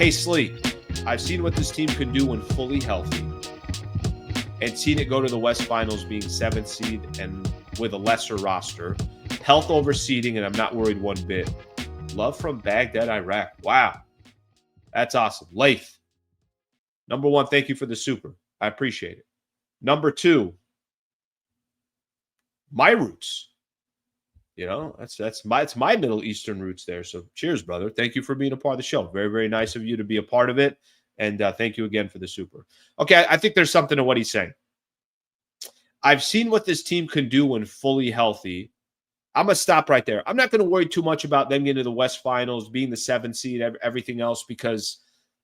Hey, Slee, I've seen what this team can do when fully healthy and seen it go to the West Finals being 7th seed and with a lesser roster. Health over seeding, and I'm not worried one bit. Love from Baghdad, Iraq. Wow. That's awesome. Lath, number one, thank you for the super. I appreciate it. Number two, my roots. You know, it's my Middle Eastern roots there. So cheers, brother. Thank you for being a part of the show. Very, very nice of you to be a part of it. And thank you again for the super. Okay, I think there's something to what he's saying. I've seen what this team can do when fully healthy. I'm going to stop right there. I'm not going to worry too much about them getting to the West Finals, being the 7th seed, everything else, because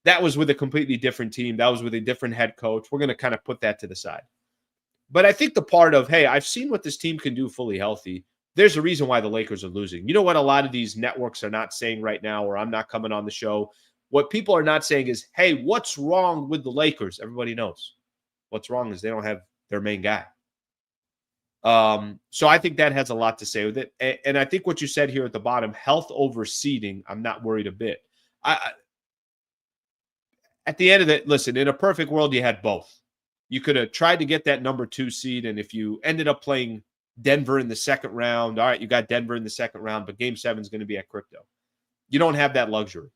that was with a completely different team. That was with a different head coach. We're going to kind of put that to the side. But I think the part of, hey, I've seen what this team can do fully healthy. There's a reason why the Lakers are losing. You know what a lot of these networks are not saying right now, or I'm not coming on the show? What people are not saying is, hey, what's wrong with the Lakers? Everybody knows. What's wrong is they don't have their main guy. So I think that has a lot to say with it. And I think what you said here at the bottom, health over seeding, I'm not worried a bit. At the end of it, listen, in a perfect world, you had both. You could have tried to get that number 2 seed, and if you ended up playing Denver in the second round, all right, you got Denver in the second round, but Game 7 is going to be at Crypto. You don't have that luxury.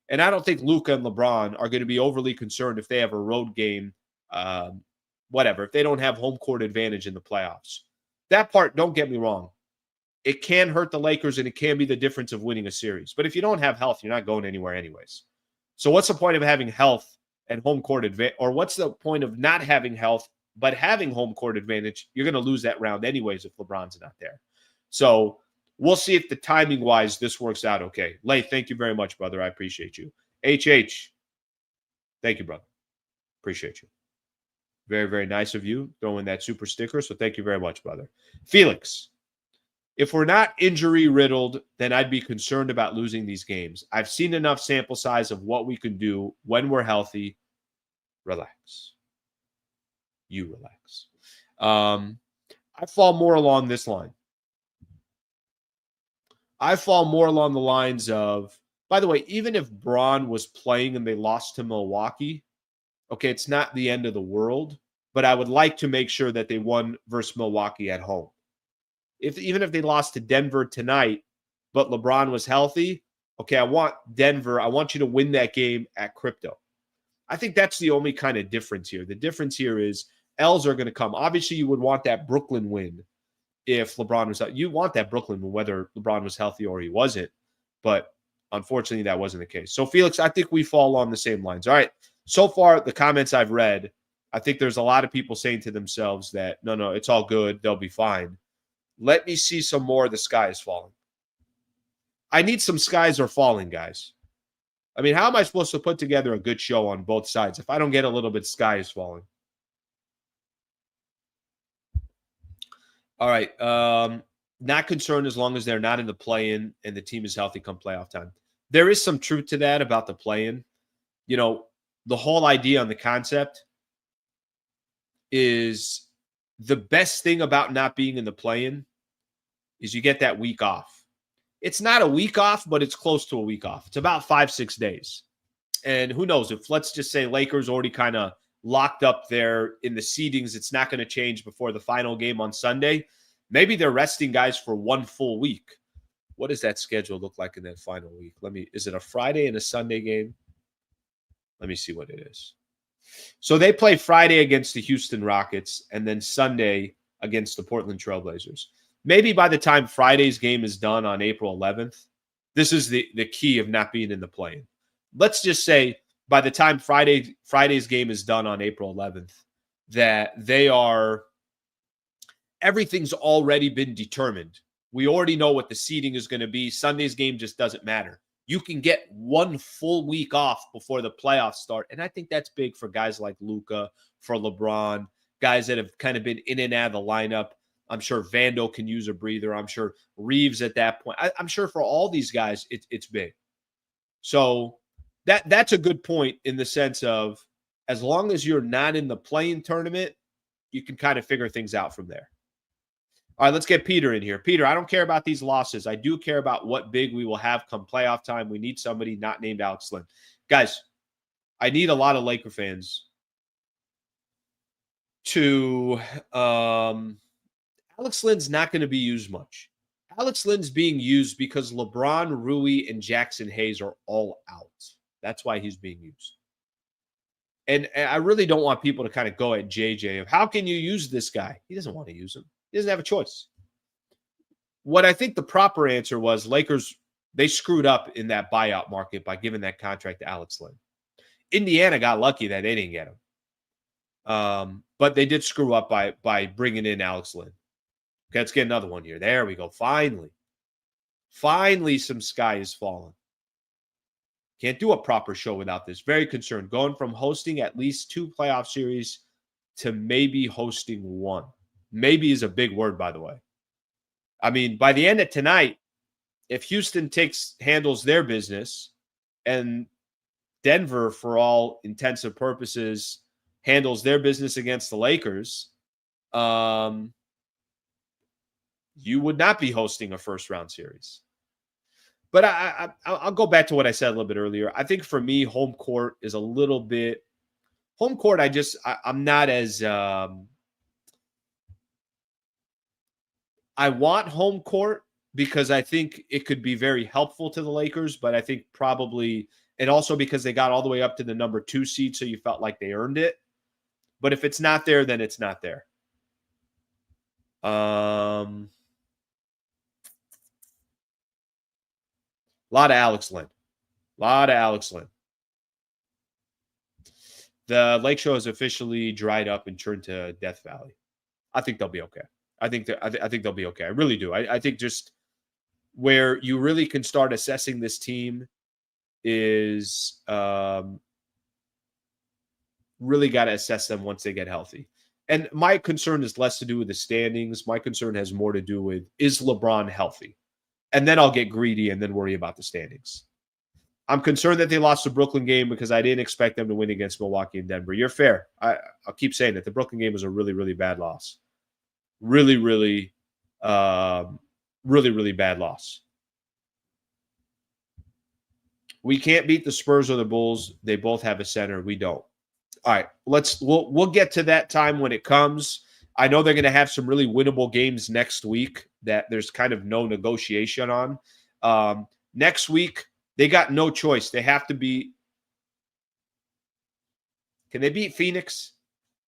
And I don't think Luka and LeBron are going to be overly concerned if they have a road game, whatever, if they don't have home court advantage in the playoffs. That part, don't get me wrong. It can hurt the Lakers, and it can be the difference of winning a series. But if you don't have health, you're not going anywhere anyways. So what's the point of having health and home court advantage? Or what's the point of not having health but having home court advantage? You're going to lose that round anyways if LeBron's not there. So we'll see if the timing-wise this works out okay. Lay, thank you very much, brother. I appreciate you. HH, thank you, brother. Appreciate you. Very, very nice of you throwing that super sticker. So thank you very much, brother. Felix, if we're not injury-riddled, then I'd be concerned about losing these games. I've seen enough sample size of what we can do when we're healthy. Relax. You relax. I fall more along this line. I fall more along the lines of, by the way, even if Braun was playing and they lost to Milwaukee, okay, it's not the end of the world, but I would like to make sure that they won versus Milwaukee at home. Even if they lost to Denver tonight, but LeBron was healthy, okay, I want Denver. I want you to win that game at Crypto. I think that's the only kind of difference here. The difference here is L's are going to come. Obviously, you would want that Brooklyn win if LeBron was out. You want that Brooklyn win, whether LeBron was healthy or he wasn't. But unfortunately, that wasn't the case. So, Felix, I think we fall on the same lines. All right. So far, the comments I've read, I think there's a lot of people saying to themselves that, no, it's all good. They'll be fine. Let me see some more of the sky is falling. I need some skies are falling, guys. I mean, how am I supposed to put together a good show on both sides if I don't get a little bit sky is falling? All right. Not concerned as long as they're not in the play-in and the team is healthy come playoff time. There is some truth to that about the play-in. You know, the whole idea on the concept is the best thing about not being in the play-in is you get that week off. It's not a week off, but it's close to a week off. It's about 5-6 days. And who knows, if let's just say Lakers already kind of locked up there in the seedings, it's not going to change before the final game on Sunday. Maybe they're resting guys for one full week. What does that schedule look like in that final week? Is it a Friday and a Sunday game? Let me see what it is. So they play Friday against the Houston Rockets and then Sunday against the Portland Trailblazers. Maybe by the time Friday's game is done on April 11th, this is the key of not being in the play-in. Let's just say by the time Friday's game is done on April 11th, that everything's already been determined. We already know what the seeding is going to be. Sunday's game just doesn't matter. You can get one full week off before the playoffs start. And I think that's big for guys like Luka, for LeBron, guys that have kind of been in and out of the lineup. I'm sure Vando can use a breather. I'm sure Reeves at that point. I'm sure for all these guys, it's big. So that's a good point in the sense of as long as you're not in the play-in tournament, you can kind of figure things out from there. All right, let's get Peter in here. Peter, I don't care about these losses. I do care about what big we will have come playoff time. We need somebody not named Alex Lynn. Guys, I need a lot of Laker fans to Alex Lynn's not going to be used much. Alex Lynn's being used because LeBron, Rui, and Jackson Hayes are all out. That's why he's being used. And I really don't want people to kind of go at JJ of how can you use this guy? He doesn't want to use him. He doesn't have a choice. What I think the proper answer was Lakers, they screwed up in that buyout market by giving that contract to Alex Lynn. Indiana got lucky that they didn't get him. But they did screw up by bringing in Alex Lynn. Okay, let's get another one here. There we go. Finally, some sky is falling. Can't do a proper show without this. Very concerned. Going from hosting at least 2 playoff series to maybe hosting 1. Maybe is a big word, by the way. I mean, by the end of tonight, if Houston handles their business and Denver, for all intents and purposes, handles their business against the Lakers, you would not be hosting a first-round series. But I'll go back to what I said a little bit earlier. I think for me, home court is a little bit – home court, I'm not as I want home court because I think it could be very helpful to the Lakers, but I think probably – and also because they got all the way up to the number 2 seed, so you felt like they earned it. But if it's not there, then it's not there. A lot of Alex Lynn. The Lake Show has officially dried up and turned to Death Valley. I think they'll be okay. I think they'll be okay. I really do. I think just where you really can start assessing this team is really got to assess them once they get healthy. And my concern is less to do with the standings. My concern has more to do with, is LeBron healthy? And then I'll get greedy and then worry about the standings. I'm concerned that they lost the Brooklyn game because I didn't expect them to win against Milwaukee and Denver. You're fair. I'll keep saying that. The Brooklyn game was a really, really bad loss. Really, really bad loss. We can't beat the Spurs or the Bulls. They both have a center. We don't. All right, we'll get to that time when it comes. I know they're going to have some really winnable games next week that there's kind of no negotiation on. Next week, they got no choice. They have to beat. Can they beat Phoenix?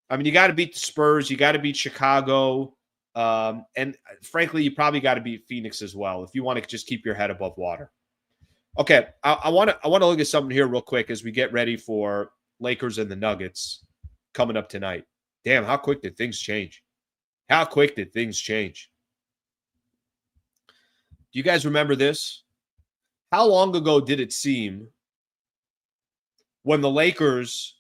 I mean, you got to beat the Spurs. You got to beat Chicago. And frankly, you probably got to beat Phoenix as well if you want to just keep your head above water. Okay, I want to look at something here real quick as we get ready for Lakers and the Nuggets coming up tonight. Damn, how quick did things change? Do you guys remember this? How long ago did it seem when the Lakers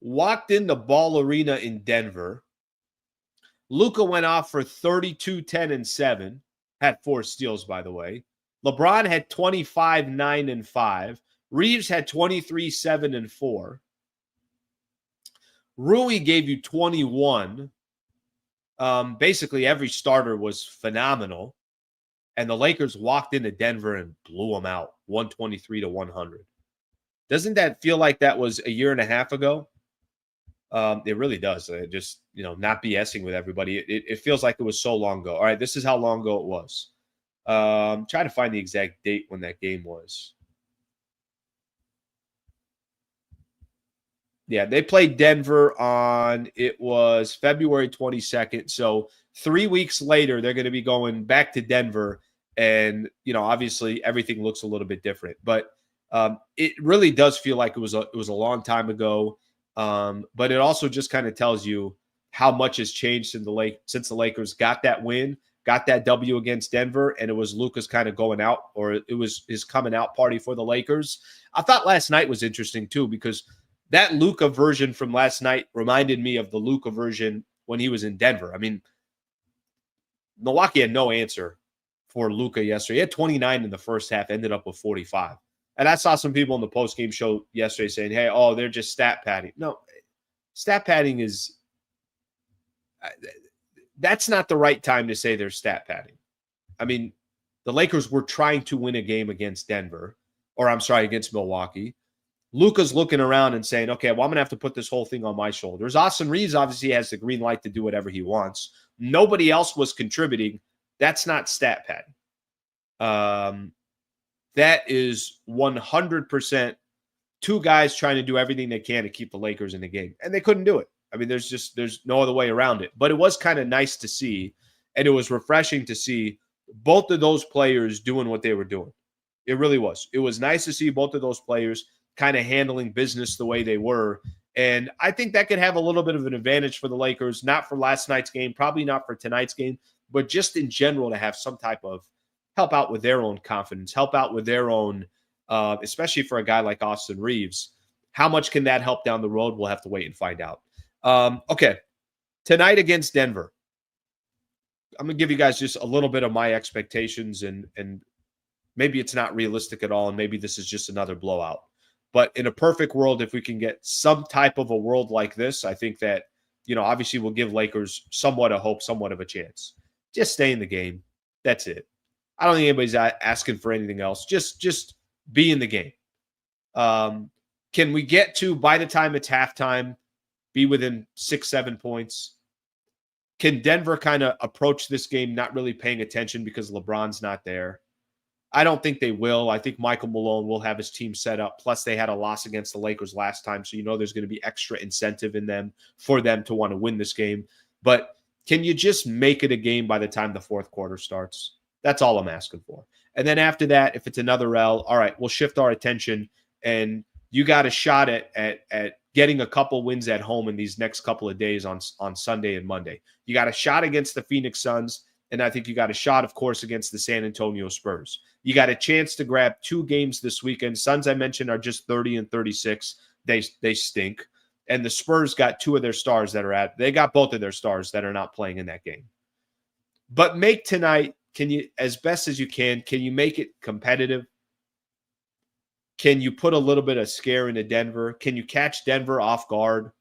walked in the Ball Arena in Denver? Luka went off for 32, 10, and 7. Had 4 steals, by the way. LeBron had 25, 9, and 5. Reeves had 23, 7, and 4. Rui gave you 21. Basically, every starter was phenomenal. And the Lakers walked into Denver and blew them out, 123 to 100. Doesn't that feel like that was a year and a half ago? It really does. Just, not BSing with everybody. It feels like it was so long ago. All right, this is how long ago it was. Try to find the exact date when that game was. Yeah, they played Denver it was February 22nd. So 3 weeks later, they're going to be going back to Denver. And, obviously everything looks a little bit different. But it really does feel like it was a long time ago. But it also just kind of tells you how much has changed since the Lakers got that win, got that W against Denver, and it was Luka's kind of going out, or it was his coming out party for the Lakers. I thought last night was interesting too, because that Luka version from last night reminded me of the Luka version when he was in Denver. I mean, Milwaukee had no answer for Luka yesterday. He had 29 in the first half, ended up with 45. And I saw some people in the postgame show yesterday saying, hey, they're just stat padding. No, stat padding is that's not the right time to say they're stat padding. I mean, the Lakers were trying to win a game against against Milwaukee. Luka's looking around and saying, okay, well, I'm going to have to put this whole thing on my shoulders. Austin Reeves obviously has the green light to do whatever he wants. Nobody else was contributing. That's not stat padding. That is 100% two guys trying to do everything they can to keep the Lakers in the game. And they couldn't do it. I mean, there's no other way around it. But it was kind of nice to see, and it was refreshing to see both of those players doing what they were doing. It really was. It was nice to see both of those players kind of handling business the way they were. And I think that could have a little bit of an advantage for the Lakers, not for last night's game, probably not for tonight's game, but just in general to have some type of help out with their own confidence, help out with their own, especially for a guy like Austin Reeves. How much can that help down the road? We'll have to wait and find out. Okay, tonight against Denver. I'm going to give you guys just a little bit of my expectations, and maybe it's not realistic at all, and maybe this is just another blowout. But in a perfect world, if we can get some type of a world like this, I think that, obviously we'll give Lakers somewhat of hope, somewhat of a chance. Just stay in the game. That's it. I don't think anybody's asking for anything else. Just be in the game. Can we get to, by the time it's halftime, be within 6-7 points? Can Denver kind of approach this game not really paying attention because LeBron's not there? I don't think they will. I think Michael Malone will have his team set up. Plus, they had a loss against the Lakers last time, so there's going to be extra incentive in them for them to want to win this game. But can you just make it a game by the time the fourth quarter starts? That's all I'm asking for. And then after that, if it's another L, all right, we'll shift our attention, and you got a shot at getting a couple wins at home in these next couple of days on Sunday and Monday. You got a shot against the Phoenix Suns, and I think you got a shot, of course, against the San Antonio Spurs. You got a chance to grab 2 games this weekend. Suns, I mentioned, are just 30 and 36. They stink. And the Spurs got 2 of their stars they got both of their stars that are not playing in that game. But make tonight, can you, as best as you can you make it competitive? Can you put a little bit of scare into Denver? Can you catch Denver off guard?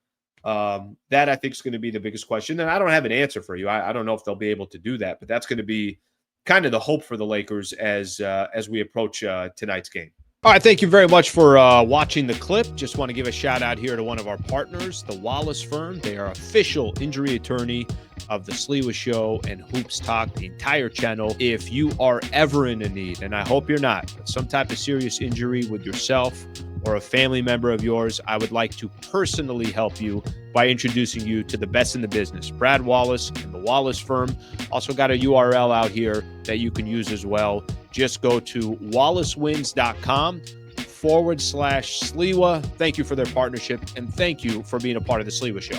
That I think is going to be the biggest question. And I don't have an answer for you. I don't know if they'll be able to do that, but that's going to be kind of the hope for the Lakers as we approach tonight's game. All right, thank you very much for watching the clip. Just want to give a shout out here to one of our partners, the Wallace Firm. They are official injury attorney of the Sliwa Show and Hoops Talk, the entire channel. If you are ever in a need, and I hope you're not, but some type of serious injury with yourself or a family member of yours, I would like to personally help you by introducing you to the best in the business, Brad Wallace and the Wallace Firm. Also got a URL out here that you can use as well. Just go to wallacewins.com/Sliwa. Thank you for their partnership, and thank you for being a part of the Sliwa Show.